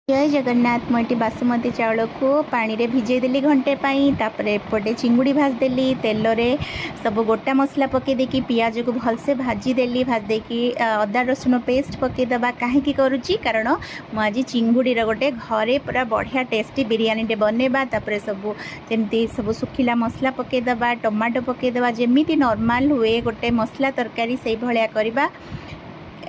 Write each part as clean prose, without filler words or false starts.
जय जगन्नाथ मुझे बासमती चाउल को पानी रे भिजे देली घंटे पाई तापरे एपटे चिंगुड़ी भाजदेली तेल रे सब गोटा मसला पकई देकी पियाज को भलसे भाजी देली भाज देकी अदा रसुण पेस्ट पकईदबा कहीं करुच्ची कारण मुझे चिंगुड़ी गोटे घरे पूरा बढ़िया टेस्टी बिरियानी टे बनवा तापरे सब जमती सब सुखिला मसला पकईदबा टमाटो पकईदबा जमीती नॉर्मल हुए गोटे मसला तरकारी से भाया करवा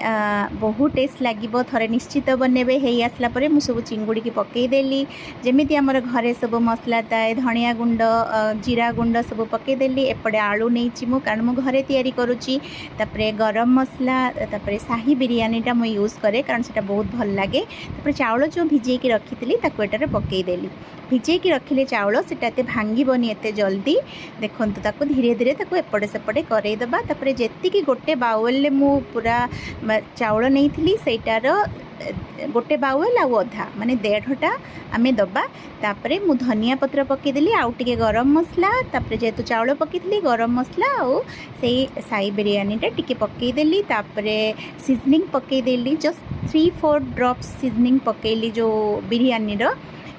बहुत टेस्ट लगे थरे निश्चित बनबे हो आसला मु सब चिंगुड़ी की पकईदेली जमीती आमर घरे सब मसला थाए धनिया गुंड जीरा गुंड सब पकईदेली एपटे आलू नहीं मु कारण मु घरे तैयारी करुच्ची तापरे गरम मसला तापरे शाही बिरियानीटा मु यूज करे कारण से बहुत भल लगे तापरे चाउल जो भिजे रखी एटारे पकईदेली भिजे रखिले चाउल से भांगीबनी एते जल्दी देखंतु ताको धीरे धीरे ताको एपटे सेपटे करईदबा तापरे जेतिकी गोटे बाउल मु पूरा चाउल नहीं थी सेटार गोटे बाउल आउ अधा माने 1.5टा आमे दबा तापरे मु धनिया पत्र पकईदेली आउ टिके गरम मसला तापरे जेहेतु चाउल पकईली गरम मसला और से साई बिरियानीटा टिके पकईदेली तापरे सीजनिंग पकईदेली जस्ट 3-4 ड्रॉप्स सीजनिंग पकईली जो बिरियानी रो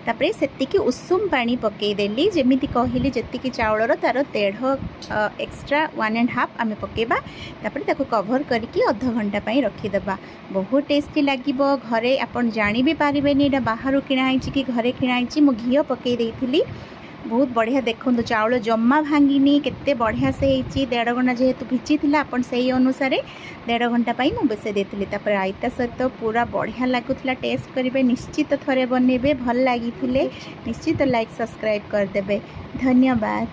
तापरे सेतिकी उषुम पानी पकईदेली जमीती कहली जी चाउलर तार 1.5 एक्स्ट्रा 1.5 आम पकेबा तापरे ताको कभर करके अध घंटा पाई रखीदबा बहुत टेस्टी लगे घरे आपन जानी भी पारिबेनी एटा बाहर किणाई कि घरे किणाई मु घी पकई देइथिली बहुत बढ़िया देखो चाउल जम्मा भांगिनी केते बढ़िया से 1.5 घंटा जेहेतु भिजी थिला अपन से अनुसार 1.5 घंटा पाई मु बसे देथिली तापर आइता सहित पूरा बढ़िया लागुथिला टेस्ट करेंगे निश्चित थरे बनेबे भल लागिथिले निश्चित लाइक सब्सक्राइब कर देबे धन्यवाद।